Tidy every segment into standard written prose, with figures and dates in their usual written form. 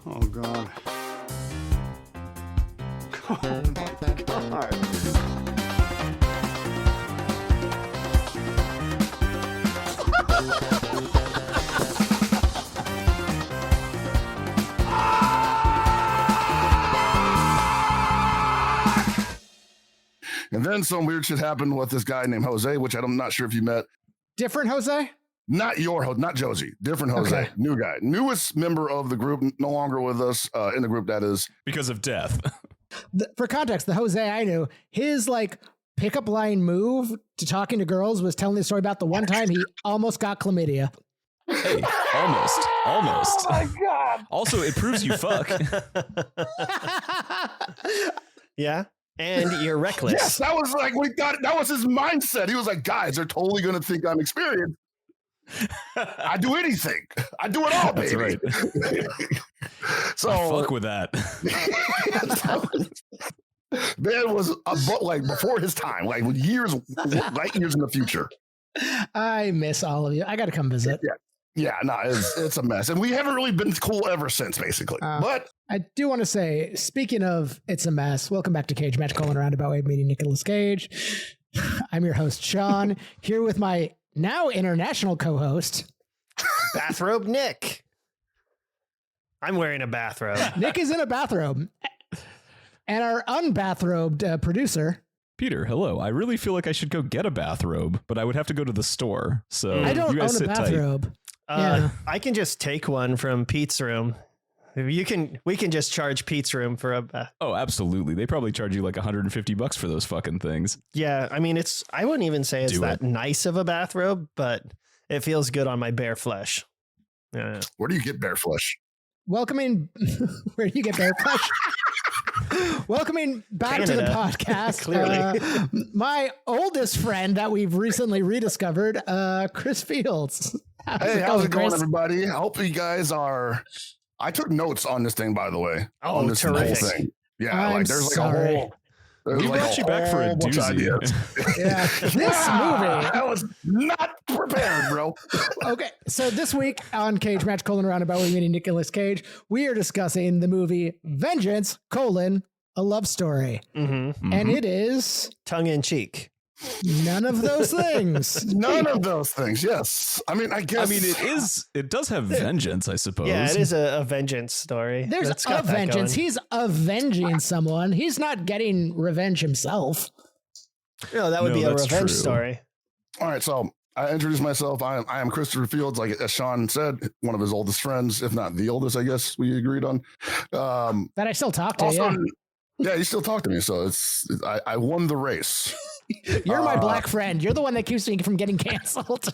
Oh, God. Oh, my God. And then some weird shit happened with this guy named Jose, which I'm not sure if you met. Different Jose? Not your Jose, not Josie. Different Jose. Okay. New guy. Newest member of the group, no longer with us in the group, that is. Because of death. For context, the Jose I knew, his like pickup line move to talking to girls was telling the story about the one time he almost got chlamydia. Hey, almost. Oh my God. Also, it proves you fuck. Yeah. And you're reckless. Yes, that was like what he thought. That was his mindset. He was like, guys, they're totally going to think I'm experienced. I do anything. I do it all, That's baby. right. So I fuck with that. man was like before his time, like with years, light years in the future. I miss all of you. I got to come visit. Yeah, no, it's a mess, and we haven't really been cool ever since, basically. But I do want to say, speaking of it's a mess, welcome back to Cage Match, Colin Roundabout Way, meeting Nicolas Cage. I'm your host, Sean, here with my now international co-host, Bathrobe Nick. I'm wearing a bathrobe. Nick is in a bathrobe, and our unbathrobed producer. Peter, hello. I really feel like I should go get a bathrobe, but I would have to go to the store. So I don't you guys own a sit tight. bathrobe. Yeah. I can just take one from Pete's room. We can just charge Pete's room for a bath. Oh, absolutely. They probably charge you like $150 for those fucking things. Yeah, I mean I wouldn't even say it's Do that it. nice of a bathrobe, but it feels good on my bare flesh. Yeah. where do you get bare flesh? Welcoming, where do you get bare flesh? Welcoming back to the Canada. podcast. Clearly. My oldest friend that we've recently rediscovered, Chris Fields. Hey, how's it going, Chris? everybody? I hope you guys are. I took notes on this thing, by the way. Oh, on this whole terrific. thing. Yeah, I'm like there's like sorry. a whole. There's We like brought you back for a whole bunch of doozy. ideas. Yeah, this Yeah, I was not prepared, bro. movie. Okay, so this week on Cage Match, Roundabout, we meeting Nicolas Cage. We are discussing the movie Vengeance, a love story. Mm-hmm. And it is Tongue in cheek. none of those things. None of those things. Yes, I mean, I guess. I mean, it does have vengeance, I suppose. Yeah, it is a vengeance story. There's That's a got that vengeance. going. He's avenging someone. He's not getting revenge himself. No, that would No, be a that's revenge true. story. All right, so I introduced myself. I am Christopher Fields, like as Sean said, one of his oldest friends, if not the oldest, I guess we agreed on. That I still talk to. Also, Yeah. yeah, you still talk to me, so I won the race. You're my black friend. You're the one that keeps me from getting canceled.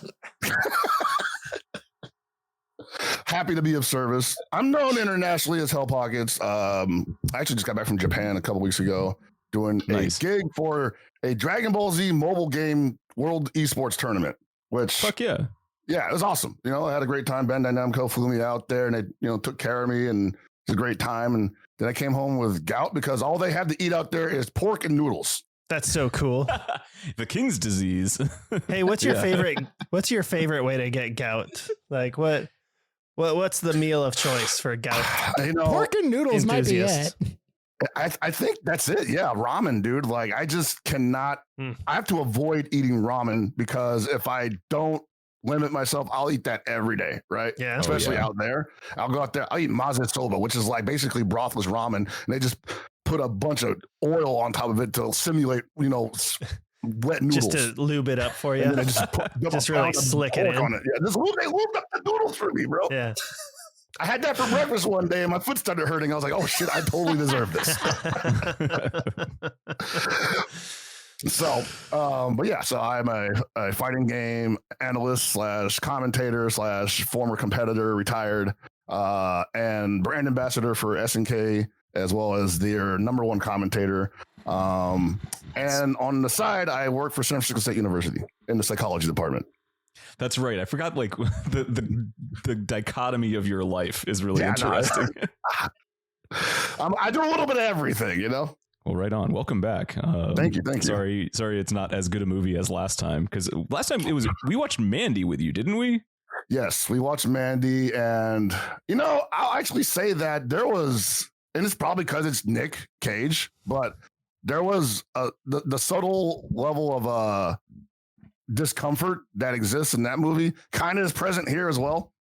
Happy to be of service. I'm known internationally as Hell Pockets. I actually just got back from Japan a couple weeks ago doing Nice. a gig for a Dragon Ball Z mobile game world esports tournament, which Fuck yeah. yeah, it was awesome. You know, I had a great time. Bandai Namco flew me out there and they, took care of me and it was a great time. And then I came home with gout because all they have to eat out there is pork and noodles. That's so cool. The king's disease. Hey, what's your Yeah. favorite? What's your favorite way to get gout? Like what's the meal of choice for gout? Pork and noodles might be Enthusiasts. it. I think that's it. Yeah, ramen, dude. Like I just cannot. Hmm. I have to avoid eating ramen because if I don't limit myself, I'll eat that every day, right? Yeah. Especially yeah. out there. I'll go out there. I'll eat maze soba, which is like basically brothless ramen, and they just put a bunch of oil on top of it to simulate, wet noodles. Just to lube it up for you. And then I just put Just a really pound of slick it pork in. on it. Yeah, just they lubed up the noodles for me, bro. Yeah. I had that for breakfast one day, and my foot started hurting. I was like, "Oh shit, I totally deserve this." So, but yeah, so I'm a fighting game analyst slash commentator slash former competitor, retired, and brand ambassador for SNK, as well as their number one commentator. And on the side, I work for San Francisco State University in the psychology department. That's right. I forgot like the dichotomy of your life is really Yeah, no, interesting. I do a little bit of everything, Well, right on. Welcome back. Thank you. Sorry, it's not as good a movie as last time because last time we watched Mandy with you, didn't we? Yes, we watched Mandy, and I'll actually say that there was, and it's probably because it's Nick Cage, but there was the subtle level of discomfort that exists in that movie kind of is present here as well.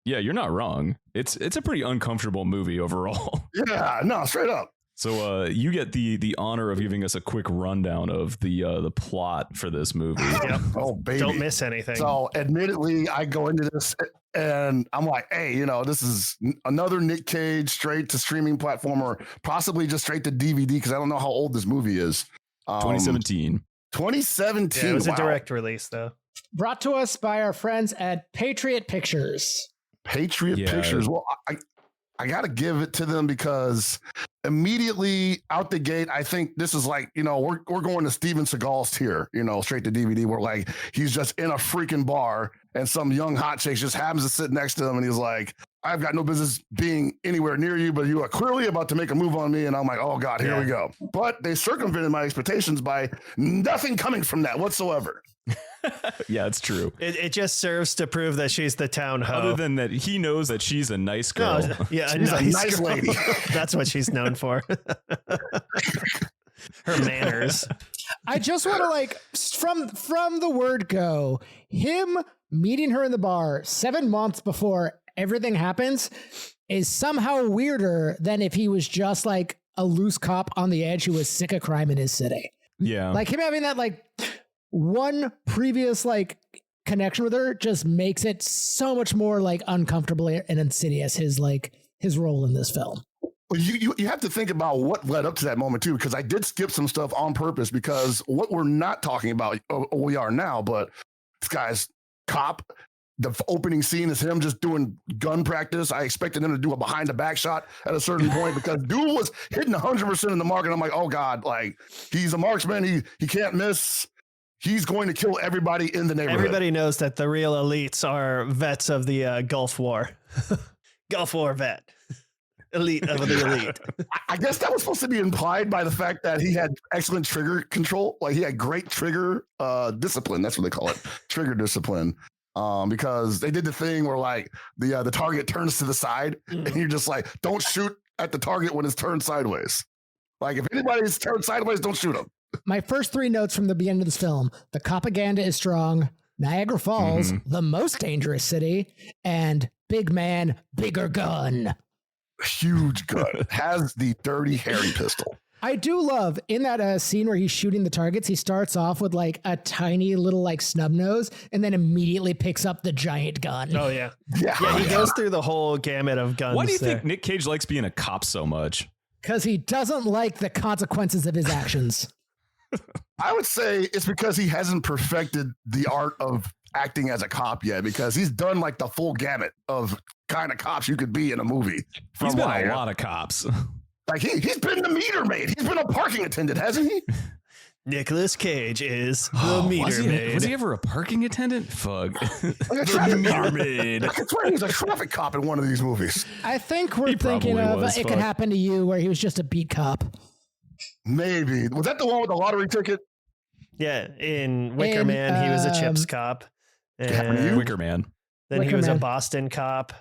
Yeah, you're not wrong. It's a pretty uncomfortable movie overall. Yeah, no, straight up. So you get the honor of giving us a quick rundown of the plot for this movie. Yep. Oh, baby. Don't miss anything. So admittedly, I go into this and I'm like, hey, this is another Nick Cage straight to streaming platform or possibly just straight to DVD because I don't know how old this movie is. 2017. 2017. Yeah, it was wow. a direct release, though. Brought to us by our friends at Patriot Pictures. Patriot Yeah. Pictures. Well, I got to give it to them because immediately out the gate, I think this is like, we're going to Steven Seagal's tier, straight to DVD. Where like he's just in a freaking bar and some young hot chick just happens to sit next to him and he's like, I've got no business being anywhere near you, but you are clearly about to make a move on me. And I'm like, oh God, here we go. But they circumvented my expectations by nothing coming from that whatsoever. Yeah, it's true. It just serves to prove that she's the town hoe. Other than that, he knows that she's a nice girl. Yeah, She's a nice girl. lady. That's what she's known for. Her manners. I just want to from the word go, him meeting her in the bar 7 months before everything happens is somehow weirder than if he was just like a loose cop on the edge who was sick of crime in his city. Yeah. Like him having that one previous connection with her just makes it so much more uncomfortable and insidious, his role in this film. Well, you have to think about what led up to that moment too, because I did skip some stuff on purpose because what we're not talking about, we are now, but this guy's cop. The opening scene is him just doing gun practice. I expected him to do a behind the back shot at a certain point because dude was hitting 100% in the mark. And I'm like, oh God, he's a marksman. He can't miss. He's going to kill everybody in the neighborhood. Everybody knows that the real elites are vets of the Gulf War. Gulf War vet. Elite of the elite. I guess that was supposed to be implied by the fact that he had excellent trigger control. Like he had great trigger discipline. That's what they call it. Trigger discipline. Because they did the thing where the target turns to the side and you're just like, don't shoot at the target when it's turned sideways. Like if anybody's turned sideways, don't shoot them. My first 3 notes from the beginning of this film: the propaganda is strong, Niagara Falls, the most dangerous city, and big man, bigger gun. Huge gun. Has the dirty, hairy pistol. I do love in that scene where he's shooting the targets, he starts off with a tiny little snub nose and then immediately picks up the giant gun. Oh, yeah. Yeah, He goes through the whole gamut of guns. Why do you there. think Nick Cage likes being a cop so much? Because he doesn't like the consequences of his actions. I would say it's because he hasn't perfected the art of acting as a cop yet, because he's done the full gamut of kind of cops you could be in a movie. He's been a lot of cops. He's been the meter maid. He's been a parking attendant, hasn't he? Nicolas Cage is the meter maid. Was he ever a parking attendant? Fuck. The meter maid. I could swear he was a traffic cop in one of these movies. I think we're He thinking probably of was, It fuck. Could Happen to You, where he was just a beat cop. Maybe. Was that the one with the lottery ticket? Yeah, in Wicker In, Man, he was a Chips cop. Happened to you? And Wicker Man. then he Wicker was a Man. Boston cop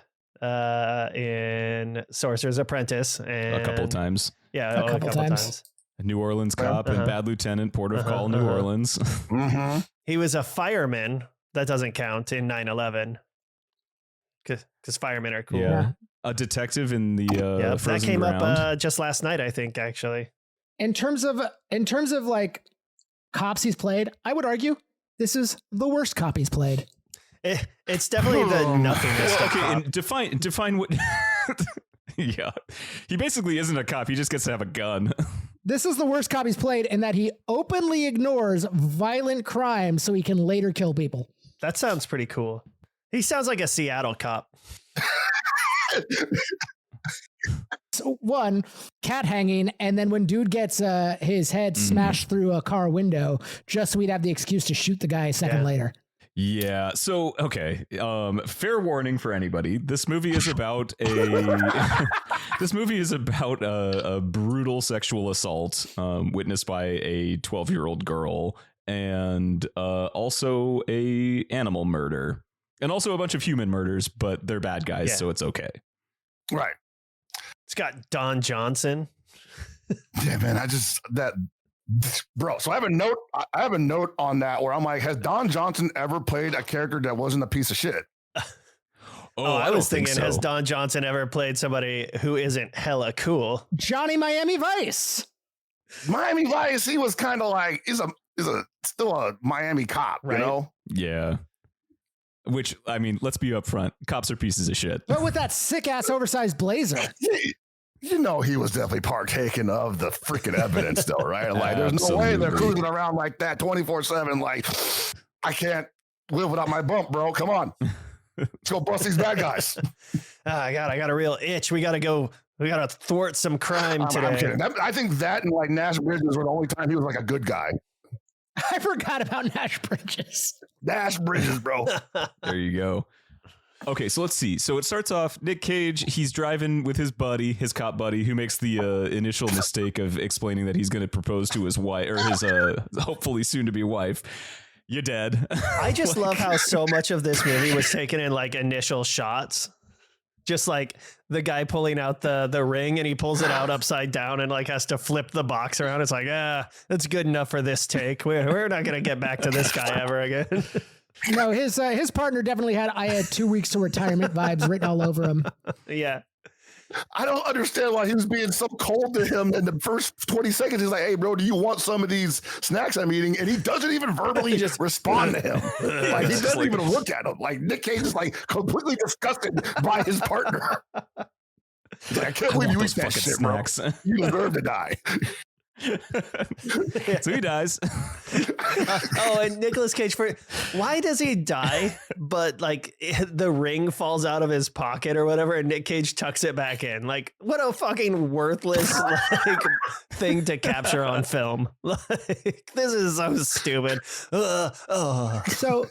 in Sorcerer's Apprentice. And, A couple of times. Yeah, A couple times. New Orleans cop and Bad Lieutenant, Port of Call, New Orleans. Mm-hmm. He was a fireman. That doesn't count in 9/11. Because firemen are cool. Yeah. A detective in the Yeah, that Frozen came Ground. up just last night, I think, actually. In terms of cops he's played, I would argue this is the worst cop he's played. It's definitely the nothingness. Well, of okay, cop. and define what. Yeah, he basically isn't a cop. He just gets to have a gun. This is the worst cop he's played in that he openly ignores violent crime so he can later kill people. That sounds pretty cool. He sounds like a Seattle cop. So one, cat hanging, and then when dude gets his head smashed through a car window, just so we'd have the excuse to shoot the guy a second later. Yeah. So, okay. Fair warning for anybody. This movie is about a brutal sexual assault witnessed by a 12-year-old girl, and also a animal murder. And also a bunch of human murders, but they're bad guys, Yeah. so it's okay. Right. It's got Don Johnson. Yeah, man. Bro. So I have a note on that where I'm like, has Don Johnson ever played a character that wasn't a piece of shit? Oh, I was thinking, so. has Don Johnson ever played somebody who isn't hella cool? Johnny Miami Vice. Miami Vice, he was kind of like, he's still a Miami cop, Right. you know? Yeah. Which, I mean, let's be upfront. Cops are pieces of shit. But with that sick ass oversized blazer. You know, he was definitely partaking of the freaking evidence, though, right? Like, there's no way they're Absolutely. cruising around like that 24/7. Like, I can't live without my bump, bro. Come on, let's go bust these bad guys. I got a real itch. We gotta thwart some crime I'm today. kidding. I think that and like Nash Bridges were the only time he was like a good guy. I forgot about Nash Bridges. Nash Bridges, bro. There you go. Okay, so let's see. So it starts off, Nick Cage, he's driving with his buddy, his cop buddy, who makes the initial mistake of explaining that he's going to propose to his wife, or his hopefully soon to be wife. You're dead. I just love how so much of this movie was taken in like initial shots. Just like the guy pulling out the ring and he pulls it out upside down and like has to flip the box around. It's like, that's good enough for this take. We're not going to get back to this guy ever again. No, his partner definitely had I had 2 weeks to retirement vibes written all over him. Yeah. I don't understand why he was being so cold to him in the first 20 seconds. He's like, hey, bro, do you want some of these snacks I'm eating? And he doesn't even verbally just respond to him. Like, he doesn't even look at him. Like, Nick Cage is like completely disgusted by his partner. He's like, I can't believe you eat that shit, snacks. bro. You deserve to die. So he dies. Oh, and Nicolas Cage, why does he die? But like the ring falls out of his pocket or whatever, and Nick Cage tucks it back in. Like, what a fucking worthless like thing to capture on film. Like, this is so stupid. So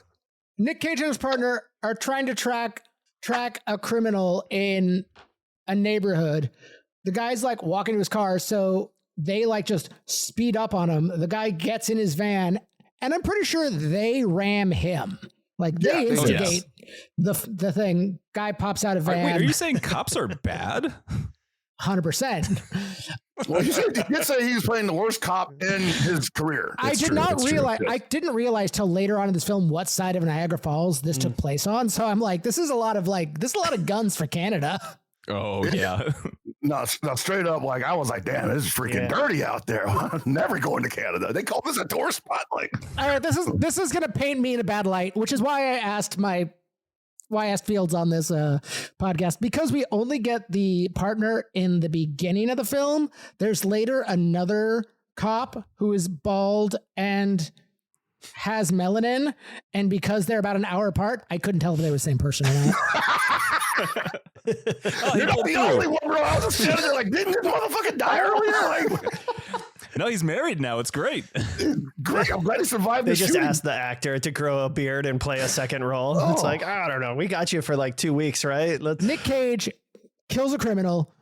Nick Cage and his partner are trying to track a criminal in a neighborhood. The guy's like walking to his car, so they like just speed up on him. The guy gets in his van, and I'm pretty sure they ram him. Like they instigate the thing. Guy pops out of van. Wait, are you saying cops are bad? 100%. Well, you did say he was playing the worst cop in his career. I did not realize. I didn't realize till later on in this film what side of Niagara Falls this took place on. So I'm like, this is a lot of guns for Canada. Oh yeah. No, straight up, like I was like, damn, this is freaking dirty out there. I'm never going to Canada. They call this a tourist spot. Like, all right, this is gonna paint me in a bad light, which is why I asked Fields on this podcast, because we only get the partner in the beginning of the film. There's later another cop who is bald and has melanin, and because they're about an hour apart, I couldn't tell if they were the same person or not. you're not the only one, bro. I was just sitting there like, didn't this motherfucker die earlier? Like, No, he's married now. It's great. great. I'm glad he survived They the just shooting. asked the actor to grow a beard and play a second role. It's like, I don't know. We got you for like 2 weeks, right? Nick Cage kills a criminal.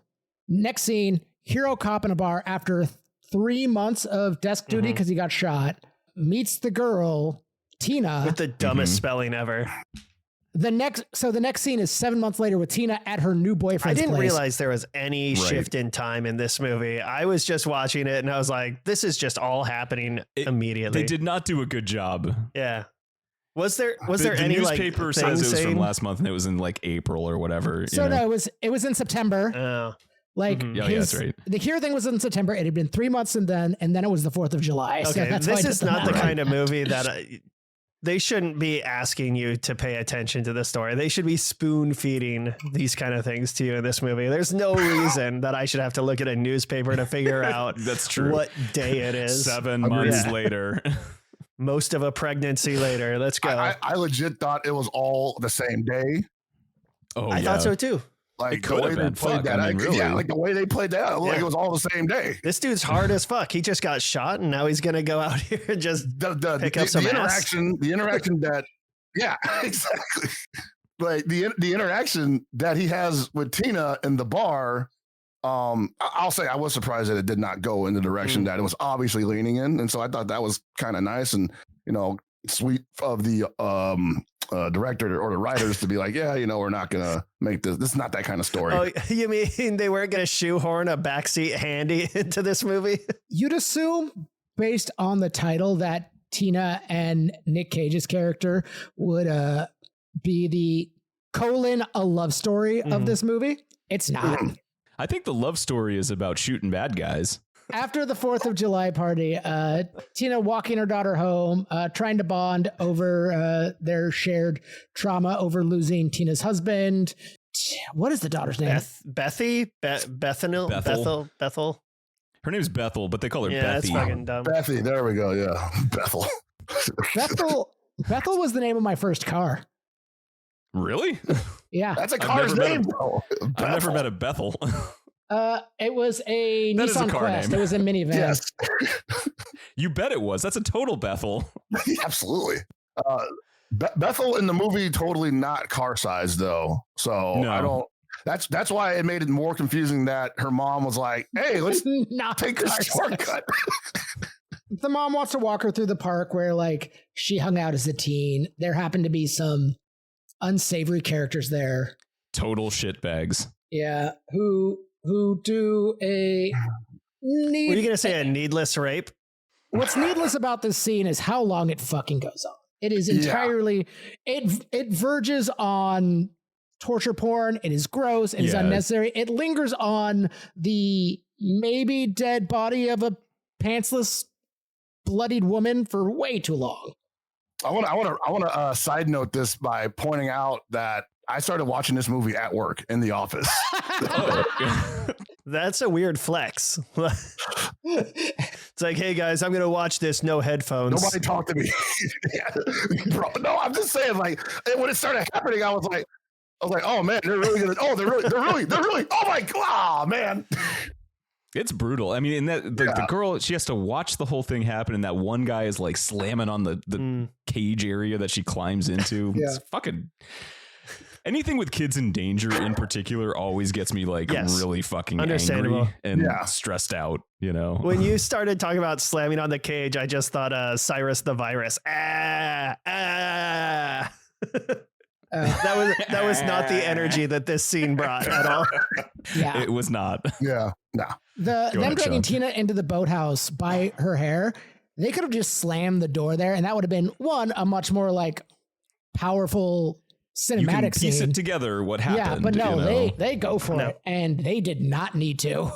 Next scene, hero cop in a bar after 3 months of desk duty because he got shot. Meets the girl, Tina. With the dumbest spelling ever. The next scene is 7 months later with Tina at her new I boyfriend's didn't place. realize there was any shift in time in this movie. I was just watching it and I was like, this is just all happening immediately. They did not do a good job. Yeah. Was there The any newspaper like says it was saying, from last month and it was in like April or whatever. So no, it was in September. Oh. Like Yeah, that's right. The hero thing was in September. It had been 3 months and then it was the 4th of July. So Okay, that's how I this did is the not the math. kind of movie that they shouldn't be asking you to pay attention to the story. They should be spoon feeding these kind of things to you in this movie. There's no reason that I should have to look at a newspaper to figure out That's true. what day it is. 7 months Yeah. later. Most of a pregnancy later. Let's go. I legit thought it was all the same day. Oh, I thought so too. Like It the could way have they been. played Fuck, that. I mean, really. Yeah, like the way they played that. It looked like Yeah. it was all the same day. This dude's hard as fuck. He just got shot and now he's gonna go out here and just pick up some ass. The interaction that, yeah, exactly. Like the interaction that he has with Tina in the bar. I'll say I was surprised that it did not go in the direction that it was obviously leaning in, and so I thought that was kind of nice. And sweet of the director or the writers to be like, yeah, we're not gonna make this. This is not that kind of story. Oh, you mean they weren't going to shoehorn a backseat handy into this movie? You'd assume, based on the title, that Tina and Nick Cage's character would be the a love story of this movie. It's not. I think the love story is about shooting bad guys. After the 4th of July party, Tina walking her daughter home, trying to bond over their shared trauma over losing Tina's husband. What is the daughter's name? Bethel. Her name's Bethel, but they call her Yeah, Bethy. that's fucking dumb. Bethy, there we go. Yeah, Bethel. Bethel was the name of my first car. Really? Yeah. That's a I've car's never met name, a- bro. I've never met a Bethel. It was a That is a Nissan car Quest. name. It was a minivan. Yes, You bet it was. That's a total Bethel. absolutely. Bethel in the movie totally not car size though, so No. I don't. That's why it made it more confusing that her mom was like, "Hey, let's Not take this car size. shortcut." The mom wants to walk her through the park where like she hung out as a teen. There happened to be some unsavory characters there. Total shitbags. Yeah, who do a Were you going to say a needless rape? What's needless about this scene is how long it fucking goes on. It is entirely it verges on torture porn. It is gross. It is Yeah. unnecessary. It lingers on the maybe dead body of a pantsless, bloodied woman for way too long. I want to side note this by pointing out that I started watching this movie at work in the office. Oh. That's a weird flex. It's like, hey guys, I'm going to watch this. No headphones. Nobody talked to me. Yeah. Bro, no, I'm just saying, like, when it started happening, I was like, oh man, they're really gonna. Oh, they're really. Oh my god, man. It's brutal. I mean, and that the girl, she has to watch the whole thing happen, and that one guy is like slamming on the cage area that she climbs into. Yeah. It's fucking anything with kids in danger in particular always gets me like really fucking Understandable. angry and stressed out, When you started talking about slamming on the cage, I just thought Cyrus the Virus. That was not the energy that this scene brought at all. Yeah. It was not. Yeah, no. Them ahead, dragging Sean. Tina into the boathouse by her hair, they could have just slammed the door there, and that would have been a much more like powerful You can cinematic piece scene. it together what happened. Yeah, but no, you know? they go for No. it, and they did not need to.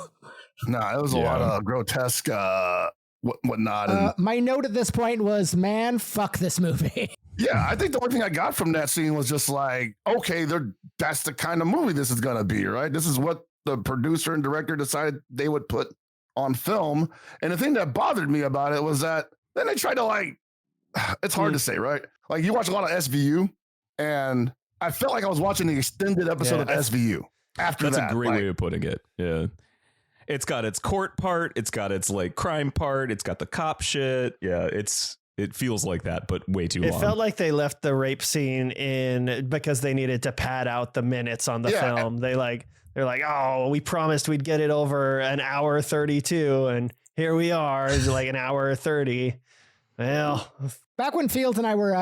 No, it was a lot of grotesque whatnot. And My note at this point was, man, fuck this movie. yeah, I think the only thing I got from that scene was just like, okay, that's the kind of movie this is gonna be, right? This is what the producer and director decided they would put on film. And the thing that bothered me about it was that then they tried to like, it's hard to say, right? Like you watch a lot of SVU, and I felt like I was watching the extended episode of SVU. After That's that, a great like, way of putting it. Yeah. It's got its court part. It's got its like crime part. It's got the cop shit. Yeah. It feels like that, but way too long. It felt like they left the rape scene in because they needed to pad out the minutes on the film. They're like, oh, we promised we'd get it over an hour 32, and here we are, like an hour 30. Well, Back when Fields and I were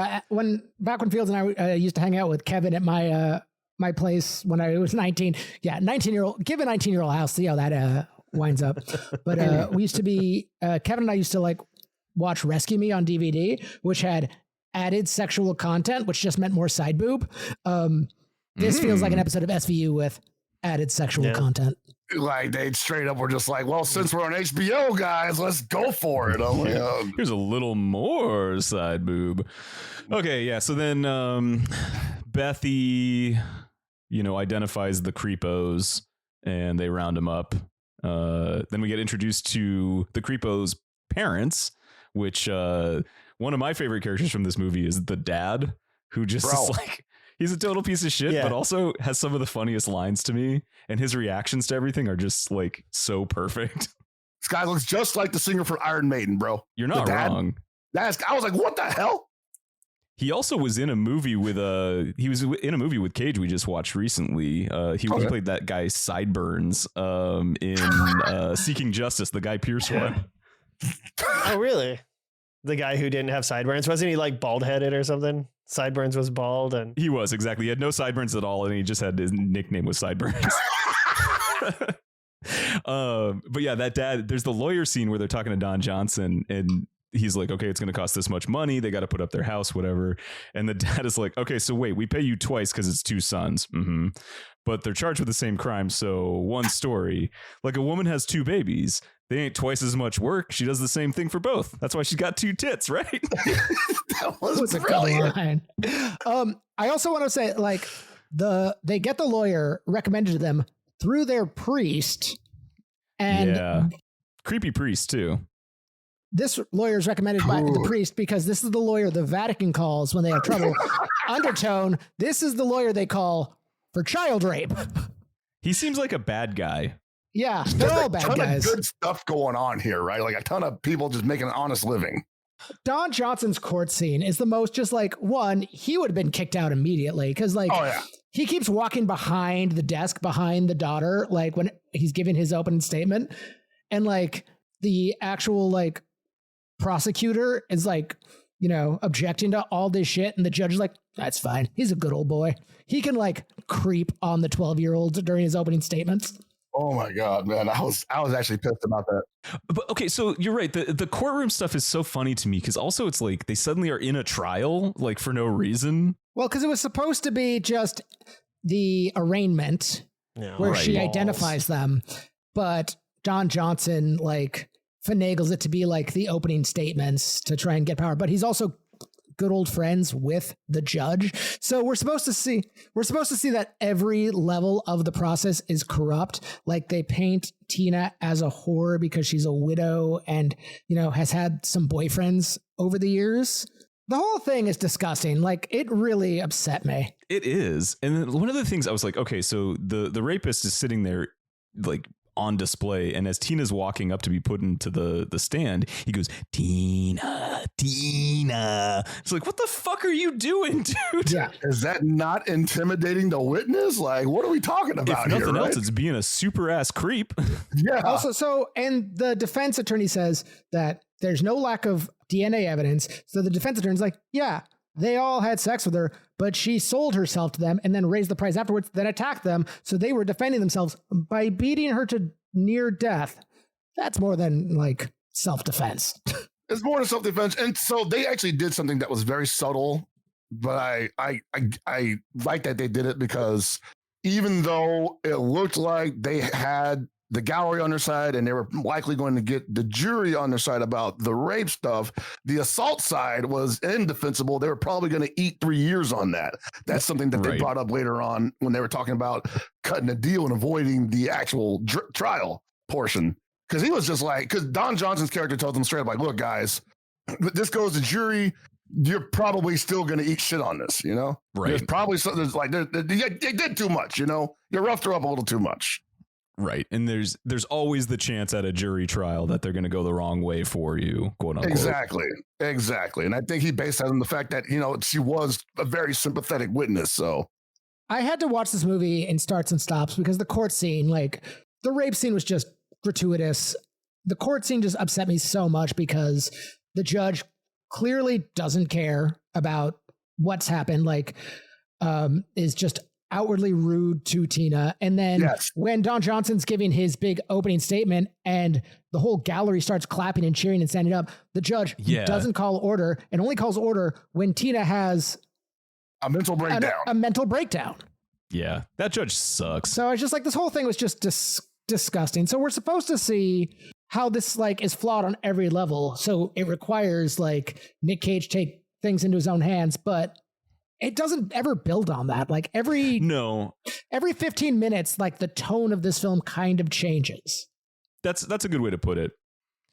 used to hang out with Kevin at my place when I was 19. Yeah, 19-year-old. Give a 19-year-old house. See how that winds up. But we used to be Kevin and I used to like watch Rescue Me on DVD, which had added sexual content, which just meant more side boob. This feels like an episode of SVU with added sexual content. like they straight up were just like, well, since we're on HBO, guys, let's go for it. I'm like, oh. Here's a little more side boob. Okay, yeah. So then Bethy, identifies the creepos and they round him up. Then we get introduced to the creepos' parents, which one of my favorite characters from this movie is the dad, who just is like, he's a total piece of shit, but also has some of the funniest lines to me. And his reactions to everything are just like so perfect. This guy looks just like the singer for Iron Maiden, bro. You're not wrong. I was like, what the hell? He also was in a movie with Cage we just watched recently. He played that guy Sideburns in Seeking Justice, the Guy Pearce one. Oh, really? The guy who didn't have sideburns, wasn't he like bald headed or something? Sideburns was bald, and He was, exactly. He had no sideburns at all, and he just had his nickname was Sideburns. But yeah, that dad, there's the lawyer scene where they're talking to Don Johnson, and he's like, okay, it's going to cost this much money. They got to put up their house, whatever. And the dad is like, okay, so wait, we pay you twice because it's two sons. Mm-hmm. But they're charged with the same crime. So one story, like a woman has two babies. They ain't twice as much work. She does the same thing for both. That's why she's got two tits, right? That was What's a good brilliant. line? I also want to say, like, they get the lawyer recommended to them through their priest, and yeah. Creepy priest, too. this lawyer is recommended by the priest because this is the lawyer the Vatican calls when they have trouble. Undertone, this is the lawyer they call for child rape. He seems like a bad guy. Yeah, they're all bad ton guys. of good stuff going on here, right? Like a ton of people just making an honest living. Don Johnson's court scene is the most just like, one, he would have been kicked out immediately because like Oh yeah. he keeps walking behind the desk behind the daughter, like when he's giving his opening statement, and like the actual like prosecutor is like, you know, objecting to all this shit, and the judge is like, that's fine. He's a good old boy. He can like creep on the 12-year-olds during his opening statements. Oh my God, man. I was actually pissed about that. But okay, so you're right. The courtroom stuff is so funny to me because also it's like they suddenly are in a trial, like for no reason. Well, because it was supposed to be just the arraignment where Right. she identifies them, but Don Johnson like finagles it to be like the opening statements to try and get power. But he's also good old friends with the judge, so we're supposed to see that every level of the process is corrupt. Like they paint Tina as a whore because she's a widow and, you know, has had some boyfriends over the years. The whole thing is disgusting. Like it really upset me. It is. And then one of the things I was like, okay, so the rapist is sitting there like on display, and as Tina's walking up to be put into the stand, he goes, Tina. It's like, what the fuck are you doing, dude? Yeah. Is that not intimidating the witness? Like, what are we talking about If nothing here? else, Right? it's being a super ass creep. Yeah. Also, and the defense attorney says that there's no lack of DNA evidence. So the defense attorney's like, yeah, they all had sex with her, but she sold herself to them and then raised the price afterwards, then attacked them. So they were defending themselves by beating her to near death. That's more than like self-defense. It's more than self-defense. And so they actually did something that was very subtle, but I like that they did it because even though it looked like they had the gallery on their side and they were likely going to get the jury on their side about the rape stuff, the assault side was indefensible. They were probably going to eat 3 years on that. That's something that they Right. brought up later on when they were talking about cutting the deal and avoiding the actual trial portion. Because he was just like, because Don Johnson's character tells them straight up, like, look, guys, this goes to jury. You're probably still going to eat shit on this, you know? Right. There's probably something that's like, they did too much, you know? You roughed her up a little too much. Right. And there's always the chance at a jury trial that they're going to go the wrong way for you, quote unquote. Exactly. And I think he based that on the fact that, you know, she was a very sympathetic witness. So I had to watch this movie in starts and stops because the court scene, like the rape scene was just gratuitous. The court scene just upset me so much because the judge clearly doesn't care about what's happened, like is just outwardly rude to Tina. And then Yes. when Don Johnson's giving his big opening statement and the whole gallery starts clapping and cheering and standing up, the judge Yeah. doesn't call order and only calls order when Tina has a mental breakdown. a mental breakdown. Yeah. That judge sucks. So it's just like this whole thing was just disgusting. So we're supposed to see how this like is flawed on every level. So it requires like Nick Cage take things into his own hands, but it doesn't ever build on that. Like every No. 15 minutes, like the tone of this film kind of changes. That's a good way to put it.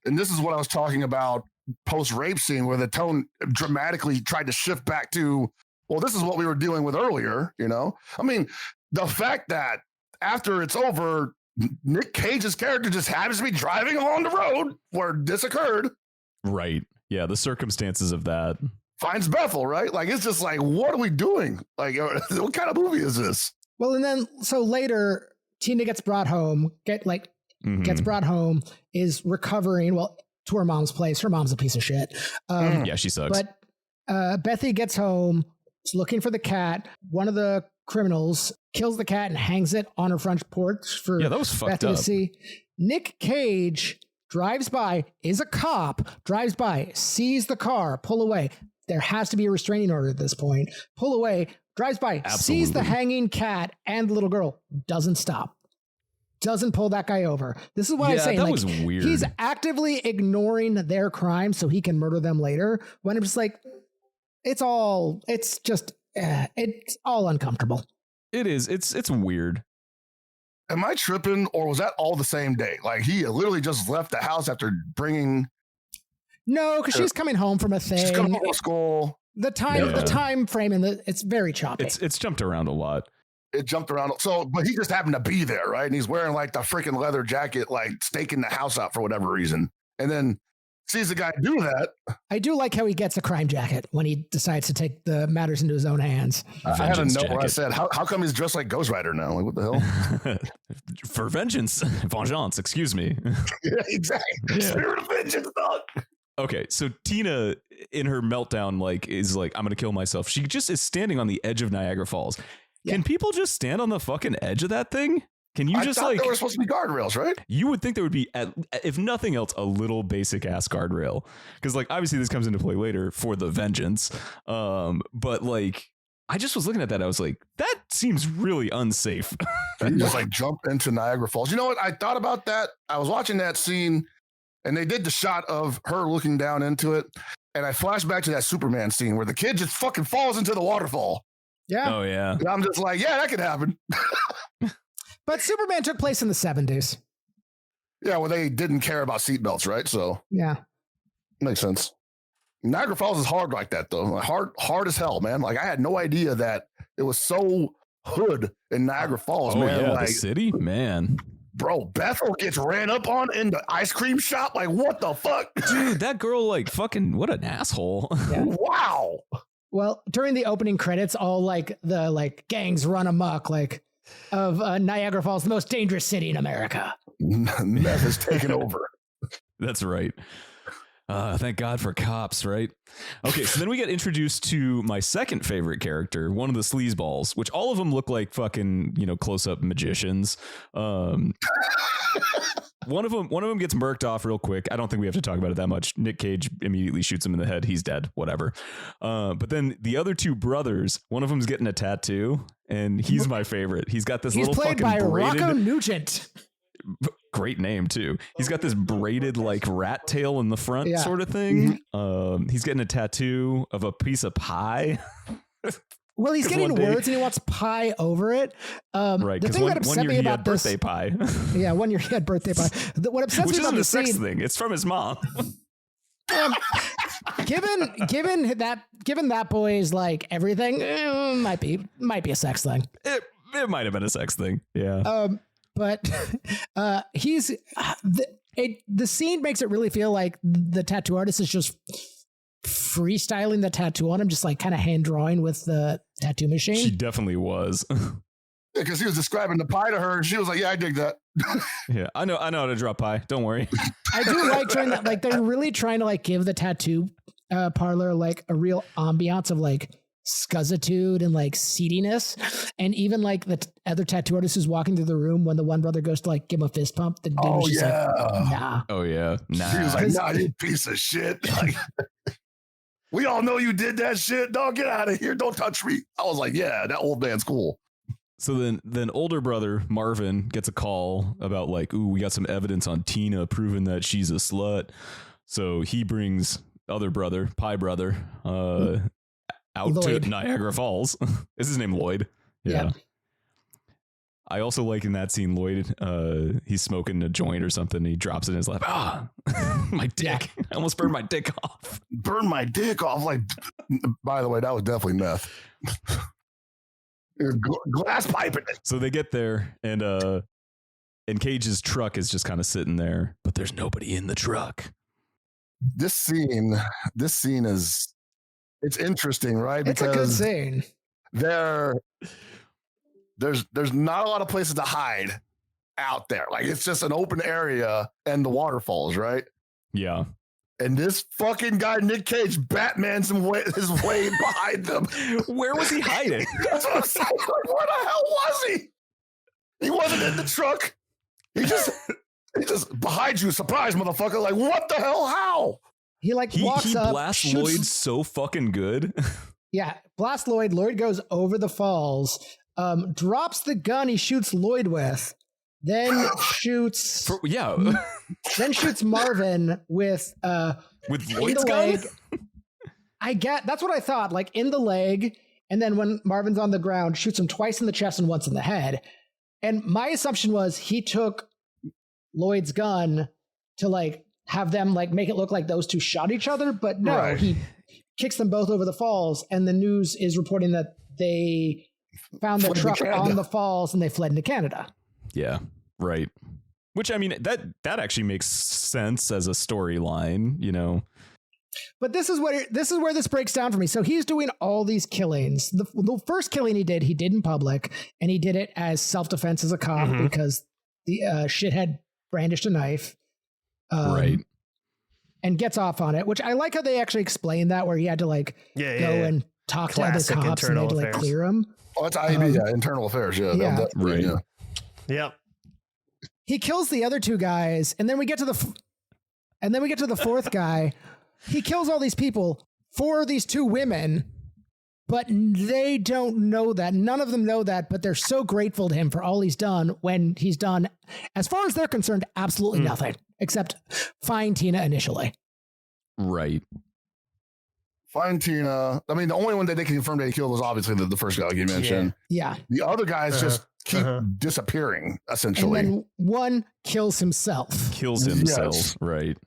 And this is what I was talking about post-rape scene where the tone dramatically tried to shift back to, well, this is what we were dealing with earlier, you know? I mean, the fact that after it's over, Nick Cage's character just happens to be driving along the road where this occurred, Right. Yeah. The circumstances of that. finds Bethel, right? Like, it's just like, what are we doing? Like, what kind of movie is this? Well, and then so later Tina gets brought home, gets Mhm. brought home, is recovering. Well, to her mom's place. Her mom's a piece of shit. Yeah, she sucks. But Bethy gets home, is looking for the cat. One of the criminals kills the cat and hangs it on her front porch for Yeah, that was fucked Bethy up. to see. Nick Cage drives by, is a cop, drives by, sees the car, pull away. There has to be a restraining order at this point. Pull away, drives by, sees the Absolutely. hanging cat and the little girl, doesn't stop. Doesn't pull that guy over. This is what I'm Yeah, saying. that Like, was weird. He's actively ignoring their crime so he can murder them later. When I'm just like, it's all uncomfortable. It is. It's weird. Am I tripping, or was that all the same day? Like he literally just left the house after bringing. No, because she's coming home from a She's coming thing. home from school. The Yeah. time frame it's very choppy. It's jumped around a lot. It jumped around. So, but he just happened to be there, right? And he's wearing like the freaking leather jacket, like staking the house out for whatever reason. And then sees the guy do that. I do like how he gets a crime jacket when he decides to take the matters into his own hands. I had a Vengeance note where I jacket. said, how come he's dressed like Ghost Rider now? Like, what the hell? For vengeance, excuse me. Yeah, exactly. Yeah. Spirit of vengeance, dog. Okay, so Tina in her meltdown is like, I'm gonna kill myself. She just is standing on the edge of Niagara Falls. Can people just stand on the fucking edge of that thing? Can you I just thought like there were supposed to be guardrails, right? you would think there would be if nothing else a little basic ass guardrail, because like obviously this comes into play later for the vengeance, but like I just was looking at that, I was like, that seems really unsafe. You just like jump into Niagara Falls. You know what? I thought about that. I was watching that scene and they did the shot of her looking down into it. And I flashed back to that Superman scene where the kid just fucking falls into the waterfall. Yeah. Oh yeah. And I'm just like, yeah, that could happen. But Superman took place in the 70s. Yeah, well, they didn't care about seatbelts, right? So Yeah. makes sense. Niagara Falls is hard like that, though. Hard as hell, man. Like I had no idea that it was so hood in Niagara Falls, Oh man. yeah, Like, the city, man. bro, Bethel gets ran up on in the ice cream shop. Like, what the fuck? Dude, that girl, like, fucking, what an asshole. Yeah. Wow. Well, during the opening credits, all like the like gangs run amok, like of Niagara Falls, the most dangerous city in America. Meth has taken over. That's right. Thank God for cops, right? Okay, so then we get introduced to my second favorite character, one of the sleazeballs, which all of them look like fucking, close-up magicians. One of them gets murked off real quick. I don't think we have to talk about it that much. Nick Cage immediately shoots him in the head. He's dead. Whatever. But then the other two brothers, one of them's getting a tattoo, and he's my favorite. He's got this He's little played fucking by braided. Rocco Nugent. Great name too. He's got this braided like rat tail in the front Yeah. sort of thing. He's getting a tattoo of a piece of pie. Well, he's 'Cause getting one day- words and he wants pie over it. Right, The because thing that one upset year me he about had this, birthday pie, yeah, 1 year he had birthday pie. What upsets which me about isn't a the sex scene, thing. It's from his mom. given that boy's like everything, might be a sex thing. It might have been a sex thing. Yeah. But the scene makes it really feel like the tattoo artist is just freestyling the tattoo on him, just like kind of hand drawing with the tattoo machine. She definitely was. Because he was describing the pie to her, and she was like, "Yeah, I dig that." Yeah, I know how to draw pie. Don't worry. I do like trying that. Like they're really trying to like give the tattoo parlor like a real ambiance of like scuzzitude and like seediness, and even like the other tattoo artist who's walking through the room when the one brother goes to like give him a fist pump. The dude Oh was just yeah. like, nah. Oh yeah. He was Nah. like, "Nah, you piece of shit." Like, we all know you did that shit. Dog, get out of here. Don't touch me. I was like, yeah, that old man's cool. So then older brother Marvin gets a call about like, ooh, we got some evidence on Tina proving that she's a slut. So he brings other brother, Pie brother, out Lloyd. to Niagara Falls. Is his name Lloyd? Yeah. Yeah. I also like in that scene, Lloyd, he's smoking a joint or something. He drops it in his lap. Ah, my dick. I almost burned my dick off. Burn my dick off. Like, by the way, that was definitely meth. Glass piping it. So they get there and Cage's truck is just kind of sitting there, but there's nobody in the truck. This scene is, it's interesting, right? It's a good scene. There's not a lot of places to hide out there. Like it's just an open area and the waterfalls, right? Yeah. And this fucking guy, Nick Cage, Batman's his way behind them. Where was he hiding? That's what I'm saying. Like, where the hell was he? He wasn't in the truck. He just behind you, surprise, motherfucker. Like, what the hell? How? He like walks he up, blasts shoots, Lloyd so fucking good. Yeah, blast Lloyd. Lloyd goes over the falls, drops the gun he shoots Lloyd with, then shoots then shoots Marvin with Lloyd's the gun. leg. That's what I thought, like in the leg, and then when Marvin's on the ground, shoots him twice in the chest and once in the head. And my assumption was he took Lloyd's gun to like have them like make it look like those two shot each other, but no, Right. he kicks them both over the falls, and the news is reporting that they found their Fled to truck Canada. on the falls and they fled into Canada. Yeah, right. Which I mean, that actually makes sense as a storyline, you know. But this is where this breaks down for me. So he's doing all these killings. The first killing he did in public, and he did it as self-defense as a cop because the shithead brandished a knife. Right. And gets off on it, which I like how they actually explain that, where he had to like go and talk Classic to other cops and they had to like internal clear him. Oh, that's IAB, internal affairs. Yeah, yeah. Right. Yeah. Yep. He kills the other two guys, and then we get to the fourth guy. He kills all these people for these two women, but they don't know that. None of them know that, but they're so grateful to him for all he's done when he's done, as far as they're concerned, absolutely nothing except find Tina initially. Right. Find Tina. I mean, the only one that they can confirm that he killed was obviously the first guy you mentioned. Yeah. The other guys just keep disappearing, essentially. And then one kills himself Kills himself. Yes. Right.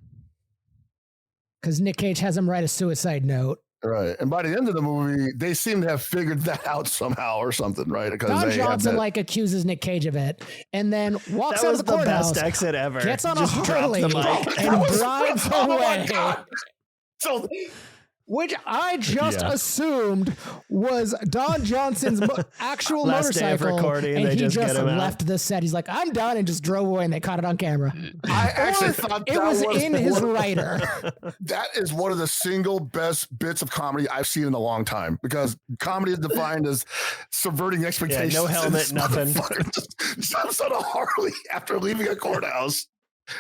because Nick Cage has him write a suicide note. Right. And by the end of the movie, they seem to have figured that out somehow or something, right? Because Don they Johnson like accuses Nick Cage of it, and then walks That out was of the the courthouse, best exit ever. gets on Just a drop Harley, the mic. and drives Oh my away. God. So Which I just Yeah. assumed was Don Johnson's actual Last day of motorcycle, recording, and they he just just get him out. left the set. He's like, "I'm done," and just drove away, and they caught it on camera. I actually Or thought it that was in his one- writer. That is one of the single best bits of comedy I've seen in a long time, because comedy is defined as subverting expectations. no helmet, This nothing. motherfucker just jumps on a Harley after leaving a courthouse.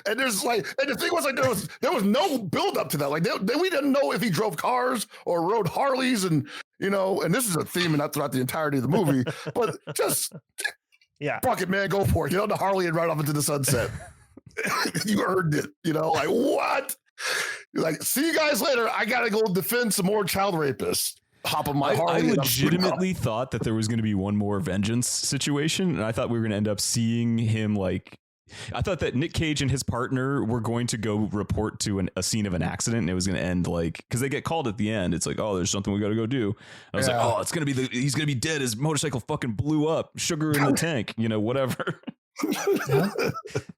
And there's like, and the thing was like, there was no build up to that. Like we didn't know if he drove cars or rode Harleys, and and this is a theme and not throughout the entirety of the movie, but just Yeah. fuck it, man, go for it. Get on the Harley and ride off into the sunset. You earned it, like what? You're like, see you guys later. I gotta go defend some more child rapists. Hop on my I Harley. and I'm shooting legitimately thought that there was going to be one more vengeance situation, and I thought we were going to end up seeing him like. I thought that Nick Cage and his partner were going to go report to a scene of an accident, and it was going to end like, because they get called at the end. It's like, oh, there's something we got to go do. I was like, oh, it's going to be he's going to be dead. His motorcycle fucking blew up. Sugar in the tank, whatever.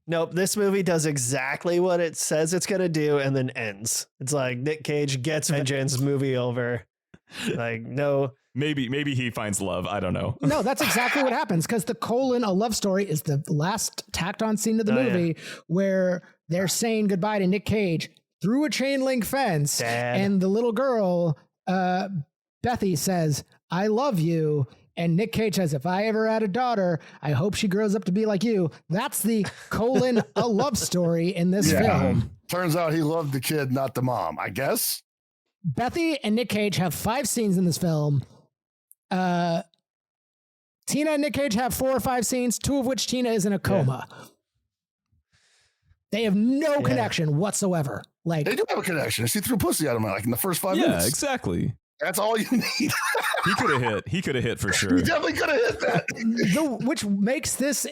Nope, this movie does exactly what it says it's going to do and then ends. It's like Nick Cage gets vengeance, movie over. Like, no. Maybe he finds love. I don't know. No, that's exactly what happens, because the a love story is the last tacked on scene of the movie where they're saying goodbye to Nick Cage through a chain link fence. Dad. And the little girl, Bethy, says, "I love you." And Nick Cage says, "If I ever had a daughter, I hope she grows up to be like you." That's the a love story in this film. Turns out he loved the kid, not the mom, I guess. Bethy and Nick Cage have 5 scenes in this film. Tina and Nick Cage have 4 or 5 scenes, 2 of which Tina is in a coma. They have no connection whatsoever. Like, They do have a connection. She threw pussy at him in the first 5 Yeah, minutes. exactly. That's all you need. He could have hit. He could have hit for sure. You definitely could have hit that. which makes this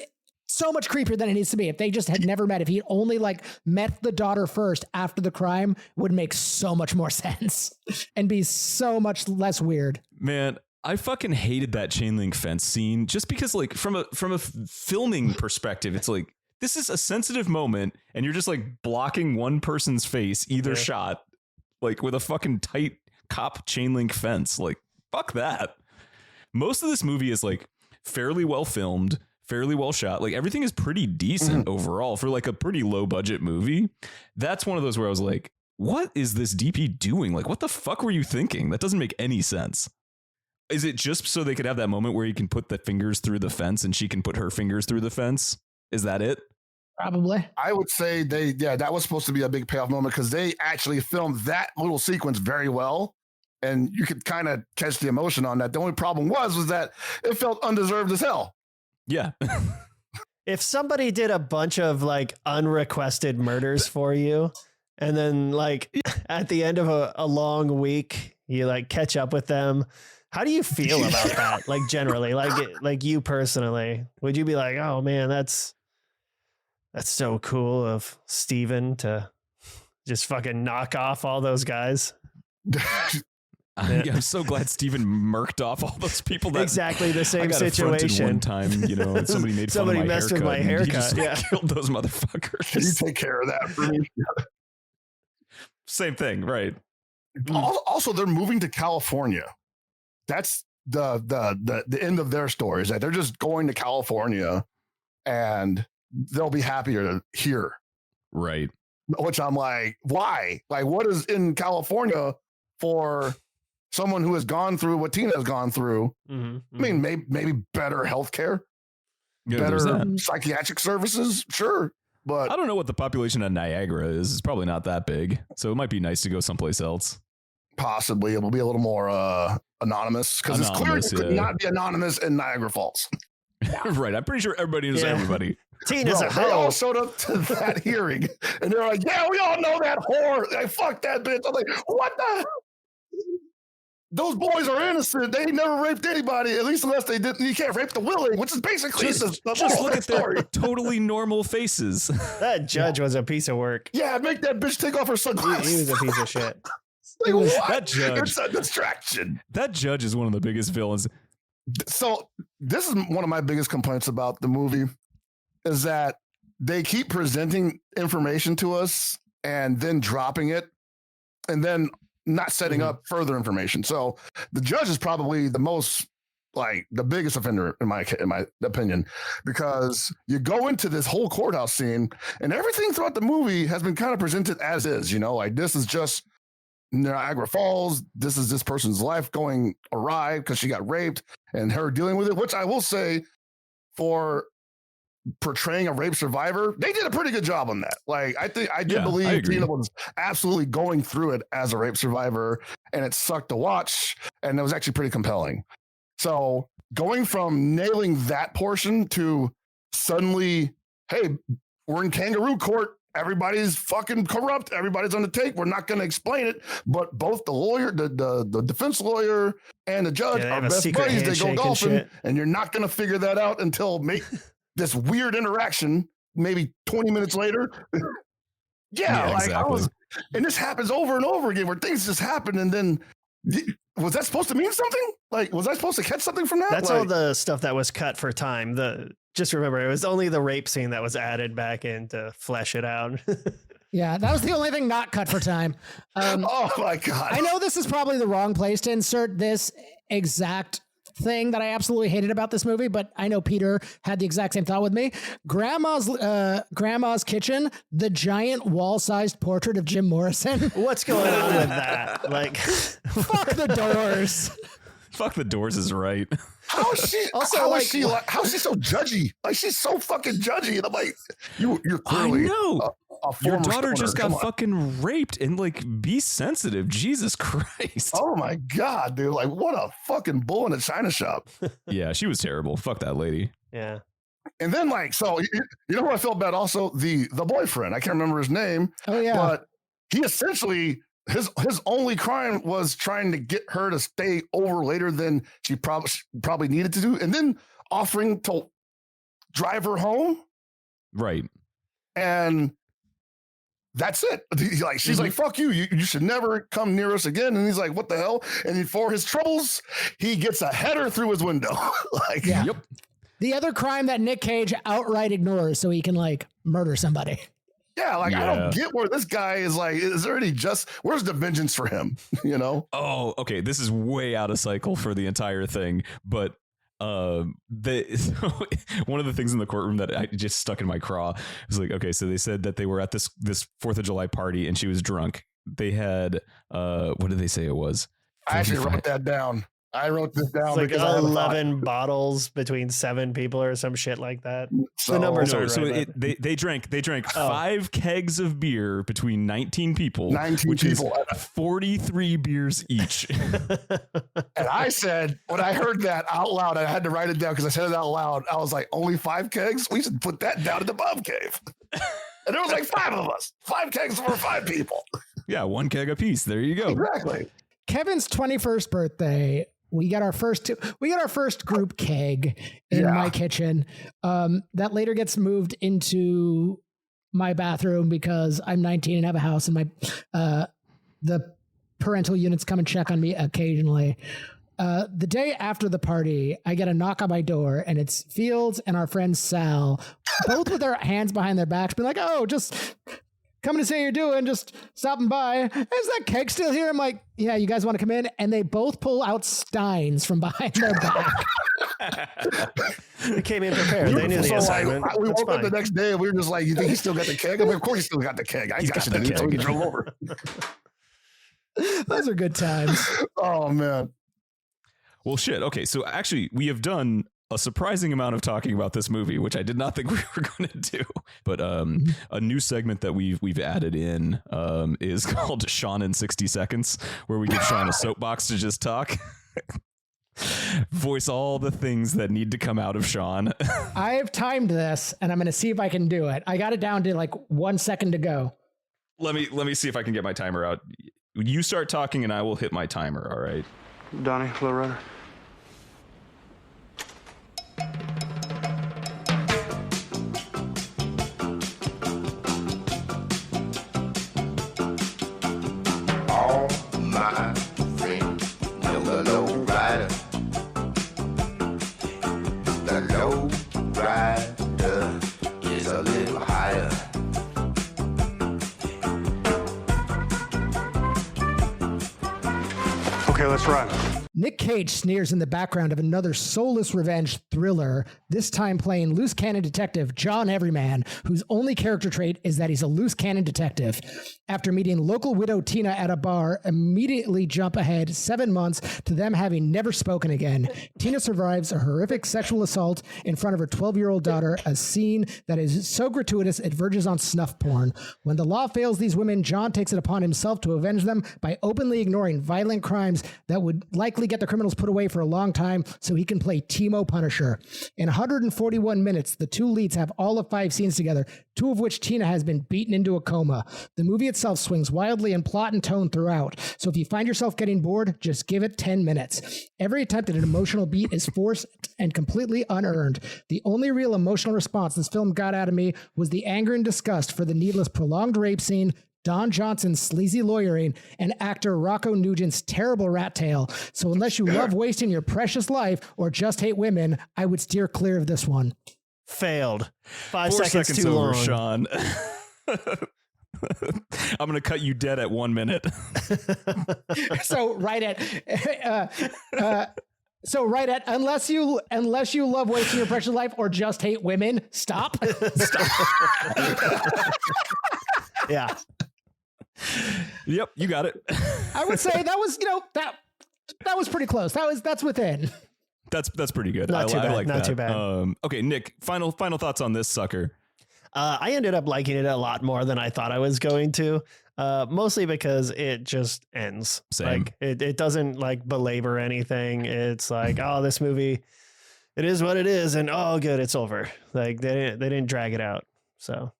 so much creepier than it needs to be. If they just had never met, if he only met the daughter first after the crime, would make so much more sense and be so much less weird. Man, I fucking hated that chain link fence scene just because, like, from a filming perspective, it's like, this is a sensitive moment and you're just like blocking one person's face either shot, like with a fucking tight cop chain link fence. Like, fuck that. Most of this movie is like fairly well filmed, fairly well shot. Like everything is pretty decent overall for like a pretty low budget movie. That's one of those where I was like, what is this DP doing? Like, what the fuck were you thinking? That doesn't make any sense. Is it just so they could have that moment where you can put the fingers through the fence and she can put her fingers through the fence? Is that it? Probably. I would say that was supposed to be a big payoff moment because they actually filmed that little sequence very well. And you could kind of catch the emotion on that. The only problem was that it felt undeserved as hell. Yeah. If somebody did a bunch of like unrequested murders for you, and then like at the end of a long week, you like catch up with them, how do you feel about that? Like generally, like you personally, would you be like, oh man, that's so cool of Steven to just fucking knock off all those guys? I'm so glad Steven murked off all those people. That exactly the same I got affronted situation. One time, you know, and somebody made fun of my messed haircut. with my and he haircut. just, like, Yeah, killed those motherfuckers. Can you take care of that for me? Same thing, right? Also, they're moving to California. That's the end of their story, is that they're just going to California and they'll be happier here. Right. Which I'm like, why? Like, what is in California for someone who has gone through what Tina has gone through? I mean, maybe better healthcare, Yeah, better there's that. psychiatric services, sure. But I don't know what the population of Niagara is. It's probably not that big. So it might be nice to go someplace else. possibly it will be a little more anonymous, because it's clear Anonymous, you could yeah. not be anonymous in Niagara Falls. Right. I'm pretty sure everybody knows Yeah. everybody. Tina's Bro, a they all hoe. showed up to that hearing and they're like, yeah, we all know that whore. Like, fuck that bitch. I'm like, what the hell? Those boys are innocent. They never raped anybody, at least unless they didn't. You can't rape the willing, which is basically Just the look moral at of the story. their totally normal faces. That judge was a piece of work. Yeah, make that bitch take off her He sunglasses. was a piece of shit. Like, what? That judge. It's a distraction. That judge is one of the biggest villains. So this is one of my biggest complaints about the movie, is that they keep presenting information to us and then dropping it and then not setting up further information. So the judge is probably the most, like, the biggest offender in my opinion, because you go into this whole courthouse scene and everything throughout the movie has been kind of presented as is, you know, like this is just Niagara Falls. This is this person's life going awry because she got raped and her dealing with it, which I will say, for portraying a rape survivor, they did a pretty good job on that. Like, I did I believe agree. Tina was absolutely going through it as a rape survivor, and it sucked to watch, and it was actually pretty compelling. So going from nailing that portion to suddenly, hey, we're in kangaroo court. Everybody's fucking corrupt. Everybody's on the take. We're not going to explain it. But both the lawyer, the defense lawyer, and the judge Yeah, they are have a best secret buddies. They go handshake and golfing, shit. and you're not going to figure that out until this weird interaction, maybe 20 minutes later. Yeah, like exactly. and this happens over and over again, where things just happen, and then was that supposed to mean something? Like, was I supposed to catch something from that? That's like, all the stuff that was cut for time. Just remember, it was only the rape scene that was added back in to flesh it out. Yeah, that was the only thing not cut for time. Oh my god! I know this is probably the wrong place to insert this exact thing that I absolutely hated about this movie, but I know Peter had the exact same thought with me. Grandma's kitchen, the giant wall-sized portrait of Jim Morrison. What's going on with that? Like, Fuck the doors. Fuck the doors is right. How is she? Also, how like- is she? How is she so judgy? Like, she's so fucking judgy, and I'm like, you're I clearly know. a Your former daughter stoner. just got Come on. fucking raped, and like, be sensitive. Jesus Christ. Oh my god, dude! Like, what a fucking bull in a china shop. Yeah, she was terrible. Fuck that lady. yeah. And then, like, so you know who I felt bad? Also, the boyfriend. I can't remember his name, Oh yeah. but he essentially his only crime was trying to get her to stay over later than she probably needed to do, and then offering to drive her home, Right. and that's it. Like, she's like, fuck you. You should never come near us again. And he's like, what the hell? And for his troubles, he gets a header through his window. Like, Yeah. Yep. The other crime that Nick Cage outright ignores so he can like murder somebody. yeah, like, I Yeah. don't get where this guy is. Like, is there any where's the vengeance for him? You know? Oh, okay. This is way out of cycle for the entire thing, but One of the things in the courtroom that I just stuck in my craw was like, okay, so they said that they were at this 4th of July party and she was drunk. They had what did they say it was? I actually 45 wrote that down. I wrote this down. It's like because I had a thought. 11 bottles between 7 people or some shit like that. So, The numbers So, are so right, they drank 5 kegs of beer between 19 people, 19 which people. is 43 beers each. And I said, when I heard that out loud, I had to write it down because I said it out loud. I was like, only 5 kegs? We should put that down at the Bob Cave. And there was like 5 of us. 5 kegs for 5 people. Yeah, 1 keg apiece. There you go. Exactly. Kevin's 21st birthday. We got our first group keg in Yeah. my kitchen. That later gets moved into my bathroom because I'm 19 and have a house, and the parental units come and check on me occasionally. The day after the party, I get a knock on my door, and it's Fields and our friend Sal, both with their hands behind their backs, being like, "Oh, just coming to say you're doing, just stopping by. Is that keg still here?" I'm like, "Yeah, you guys want to come in?" And they both pull out steins from behind their back. They came in prepared. They knew the So, assignment. like, we That's woke up the fine. next day and we were just like, "You think he still got the keg?" I'm like, "Of course he still got the keg. I ain't got shit to do." So we drove over. Those are good times. Oh man. Well, shit. Okay, so actually, we have done a surprising amount of talking about this movie, which I did not think we were going to do. But a new segment that we've added in is called Sean in 60 Seconds, where we give Sean a soapbox to just talk. Voice all the things that need to come out of Sean. I have timed this, and I'm going to see if I can do it. I got it down to like 1 second to go. Let me see if I can get my timer out. You start talking, and I will hit my timer. All right. Donnie, Loretta. All my friends know the low rider. The low rider is a little higher. Okay, let's run. Nick Cage sneers in the background of another soulless revenge thriller, this time playing loose cannon detective John Everyman, whose only character trait is that he's a loose cannon detective. After meeting local widow Tina at a bar, immediately jump ahead 7 months to them having never spoken again. Tina survives a horrific sexual assault in front of her 12-year-old daughter, a scene that is so gratuitous it verges on snuff porn. When the law fails these women, John takes it upon himself to avenge them by openly ignoring violent crimes that would likely get the criminals put away for a long time so he can play Timo Punisher. In 141 minutes, the two leads have all of 5 scenes together, 2 of which Tina has been beaten into a coma. The movie itself swings wildly in plot and tone throughout, so if you find yourself getting bored, just give it 10 minutes. Every attempt at an emotional beat is forced and completely unearned. The only real emotional response this film got out of me was the anger and disgust for the needless prolonged rape scene, Don Johnson's sleazy lawyering, and actor Rocco Nugent's terrible rat tail. So unless you love wasting your precious life or just hate women, I would steer clear of this one. Failed. 5 4 seconds, seconds too over, long. Sean. I'm going to cut you dead at 1 minute. So right at unless you love wasting your precious life or just hate women, stop. Yeah. Yep, you got it. I would say that was, that was pretty close. That's within. That's pretty good. Not too I bad, like not that. too bad. Okay, Nick, final thoughts on this sucker. I ended up liking it a lot more than I thought I was going to. Mostly because it just ends. Same. Like it doesn't like belabor anything. It's like, oh, this movie, it is what it is, and oh, good, it's over. Like they didn't drag it out. So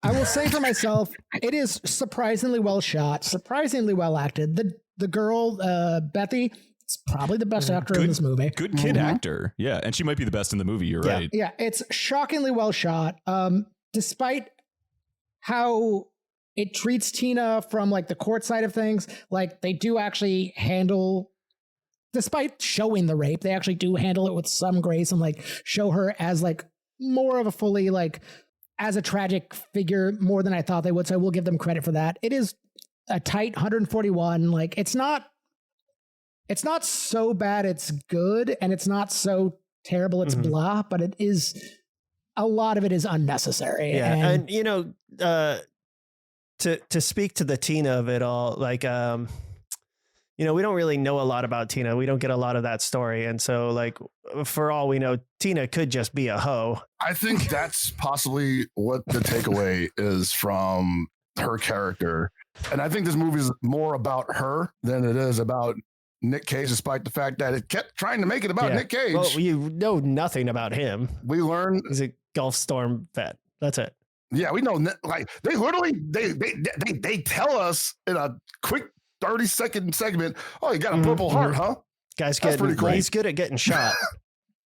I will say for myself, it is surprisingly well shot, surprisingly well acted. The girl, Bethy, is probably the best actor in this movie. Good kid actor. Yeah, and she might be the best in the movie. You're Yeah. right. Yeah, it's shockingly well shot. Despite how it treats Tina from like the court side of things, like they do actually handle, despite showing the rape, they actually do handle it with some grace and like show her as like more of a fully like as a tragic figure more than I thought they would. So I will give them credit for that. It is a tight 141. Like it's not so bad it's good, and it's not so terrible, it's blah, but it is, a lot of it is unnecessary. Yeah, And and to speak to the Tina of it all, like we don't really know a lot about Tina. We don't get a lot of that story, and so like for all we know, Tina could just be a hoe. I think that's possibly what the takeaway is from her character. And I think this movie is more about her than it is about Nick Cage, despite the fact that it kept trying to make it about Nick Cage. Well, you know nothing about him. We learn He's a Gulf Storm vet. That's it. Yeah, we know. Like they literally, they tell us in a quick 30-second segment. Oh, you got a purple heart, huh? Guy's That's good. pretty cool. He's good at getting shot.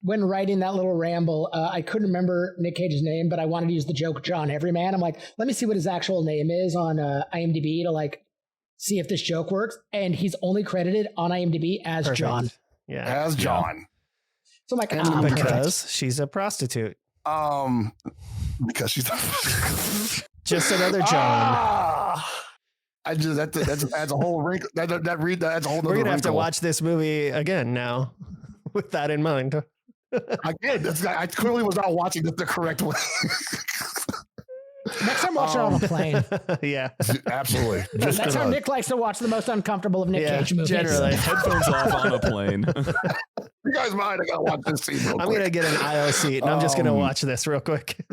when writing that little ramble, I couldn't remember Nick Cage's name, but I wanted to use the joke John Everyman. I'm like, let me see what his actual name is on IMDb to like see if this joke works. And he's only credited on IMDb as Perfect. John. Yeah. As John. So I'm like, And Because she's a prostitute. Because she's Just another John. I just that adds a whole wrinkle. That adds a whole. We're gonna have to wrinkle. watch this movie again now, with that in mind. Again, I clearly was not watching it the correct way. next time watch it on a plane. Yeah, Absolutely. That's how Nick likes to watch the most uncomfortable of Nick Cage movies. generally. Headphones off on a plane. You guys mind? I gotta watch this scene real I'm quick. gonna get an IO seat, and I'm just gonna watch this real quick.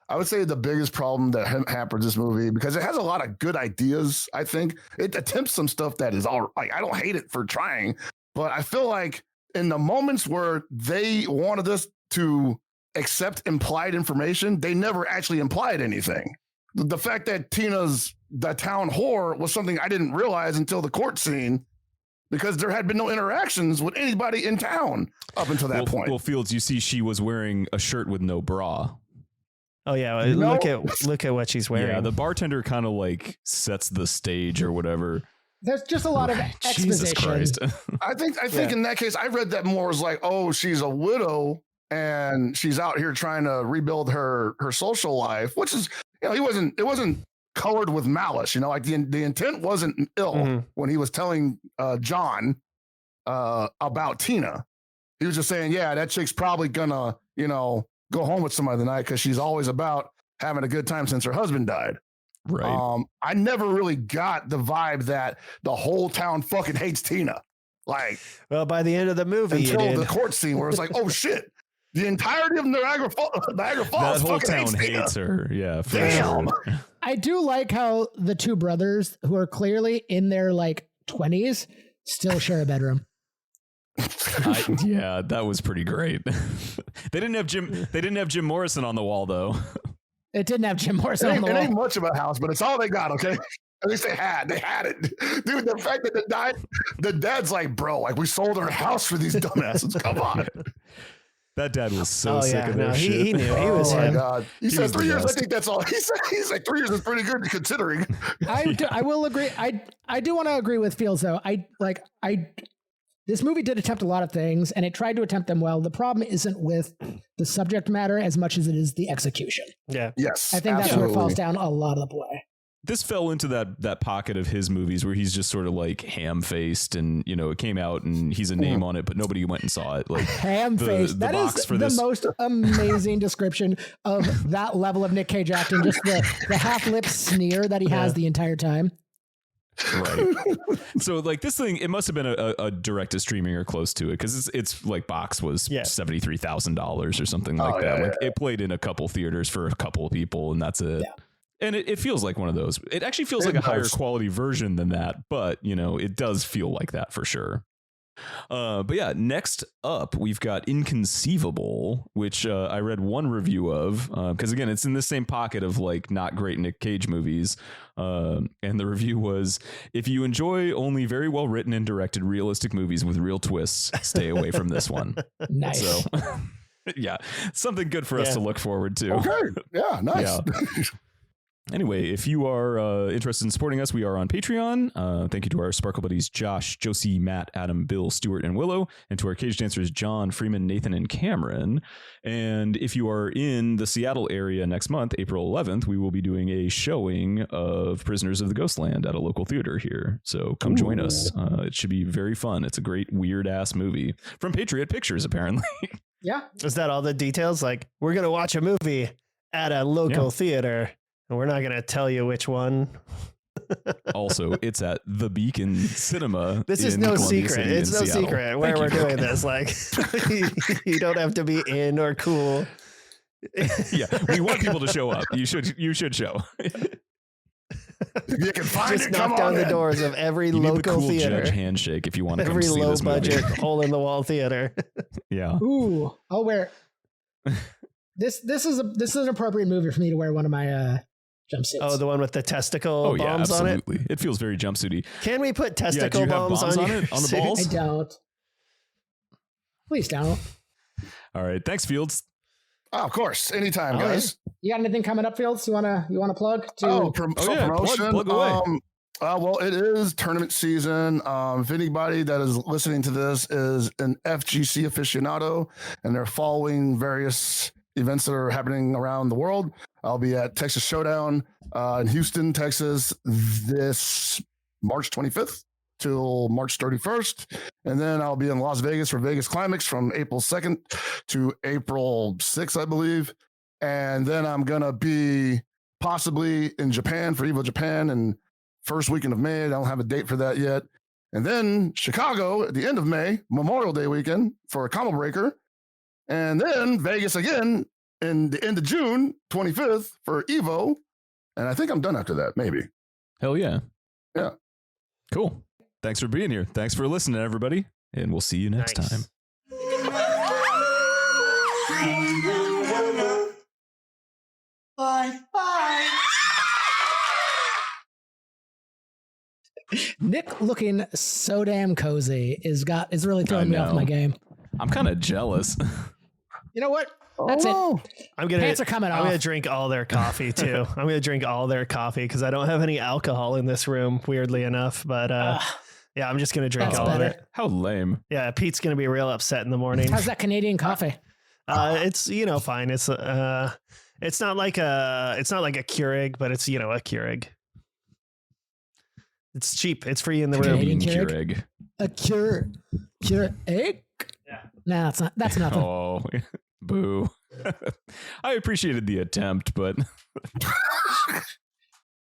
I would say the biggest problem that hampers this movie, because it has a lot of good ideas, I think. It attempts some stuff that is all like, I don't hate it for trying, but I feel like in the moments where they wanted us to accept implied information, they never actually implied anything. The fact that Tina's the town whore was something I didn't realize until the court scene, because there had been no interactions with anybody in town up until that point. Well, Fields, you see, she was wearing a shirt with no bra. Oh yeah, No. look at what she's wearing. Yeah, the bartender kind of like sets the stage or whatever. There's just a lot of Jesus exposition. Christ. I think in that case, I read that more as like, oh, she's a widow and she's out here trying to rebuild her social life, which is, it wasn't colored with malice, like the intent wasn't ill when he was telling John about Tina. He was just saying, yeah, that chick's probably gonna, go home with somebody tonight because she's always about having a good time since her husband died. Right. I never really got the vibe that the whole town fucking hates Tina. Like, well, by the end of the movie, you until did. the court scene where it's like, oh shit, the entirety of Niagara Falls That whole fucking town Tina. hates her. Yeah, for Damn. sure. I do like how the two brothers, who are clearly in their like 20s, still share a bedroom. Yeah, that was pretty great. They didn't have Jim Morrison on the wall though. It didn't have Jim Morrison on the It wall. ain't much of a house, but it's all they got, okay? At least they had it. Dude, the fact that the dad's like, bro, like we sold our house for these dumbasses. Come on. That dad was so Oh, sick yeah, of no, their he shit. knew. He was oh my him. God. He He said was the 3 years. I best. think that's all. He's like 3 years is pretty good considering. I will agree. I do want to agree with Fields though. This movie did attempt a lot of things and it tried to attempt them well. The problem isn't with the subject matter as much as it is the execution. Yeah. Yes. I think that's where it absolutely. falls down a lot of the way. This fell into that pocket of his movies where he's just sort of like ham-faced, and it came out and he's a name on it, but nobody went and saw it. Like Ham face. the That box is for the this- most amazing description of that level of Nick Cage acting. Just the half lip sneer that he has the entire time. Right. So like this thing, it must have been a direct to streaming or close to it, because it's like box was $73,000 or something like that. yeah, Like it played in a couple theaters for a couple of people, and that's it. Yeah. And it feels like one of those. It actually feels like a higher quality version than that, but it does feel like that for sure. But yeah, next up we've got Inconceivable, which I read one review of, because again, it's in the same pocket of like not great Nick Cage movies. And the review was, if you enjoy only very well written and directed realistic movies with real twists, stay away from this one. Nice. So yeah, something good for us to look forward to. Okay. Yeah. Nice. Anyway, if you are interested in supporting us, we are on Patreon. Thank you to our Sparkle buddies Josh, Josie, Matt, Adam, Bill, Stuart, and Willow, and to our cage dancers John, Freeman, Nathan, and Cameron. And if you are in the Seattle area next month, April 11th, we will be doing a showing of Prisoners of the Ghostland at a local theater here. So come join us. It should be very fun. It's a great weird ass movie from Patriot Pictures, apparently. Yeah. Is that all the details? Like, we're going to watch a movie at a local theater, and we're not going to tell you which one. Also, it's at the Beacon Cinema. This is in no Columbia secret. City It's in no Seattle. secret where Thank we're you. doing this. Like, you don't have to be in or cool. Yeah, we want people to show up. You should show. You can find Just it. Come knock down on the in. doors of every You need the local cool theater. judge handshake if you want to come Every see low this movie. budget hole in the wall theater. Yeah. Ooh, I'll wear. This is an appropriate movie for me to wear one of my jumpsuits. Oh, the one with the testicle Oh yeah, bombs on it. absolutely. It feels very jumpsuity. Can we put Yeah, do testicle you have bombs bombs on, on your it? On the suit? balls? I don't. Please don't. All right, thanks, Fields. Oh, of course, anytime, Oh, guys. You got anything coming up, Fields? You wanna plug? Oh, yeah, promotion. plug away. Well, it is tournament season. If anybody that is listening to this is an FGC aficionado and they're following various events that are happening around the world, I'll be at Texas Showdown in Houston, Texas, this March 25th till March 31st. And then I'll be in Las Vegas for Vegas Climax from April 2nd to April 6th, I believe. And then I'm going to be possibly in Japan for Evo Japan and first weekend of May. I don't have a date for that yet. And then Chicago at the end of May, Memorial Day weekend for a combo breaker. And then Vegas again in the end of June, 25th for Evo. And I think I'm done after that, maybe. Hell yeah. Yeah. Cool. Thanks for being here. Thanks for listening, everybody. And we'll see you next Nice. time. Nick looking so damn cozy is really throwing me off know. my game. I'm kind of jealous. You know what? That's it. I'm gonna Pants are coming I'm gonna off. drink all their coffee too. I'm gonna drink all their coffee because I don't have any alcohol in this room, weirdly enough. But yeah, I'm just gonna drink That's all better. of it. How lame. Yeah, Pete's gonna be real upset in the morning. How's that Canadian coffee? It's fine. It's not like a Keurig, but it's a Keurig. It's cheap. It's free in the room. Canadian Keurig. A cure egg? Yeah. Nah, it's not. That's nothing. Oh, boo. I appreciated the attempt, but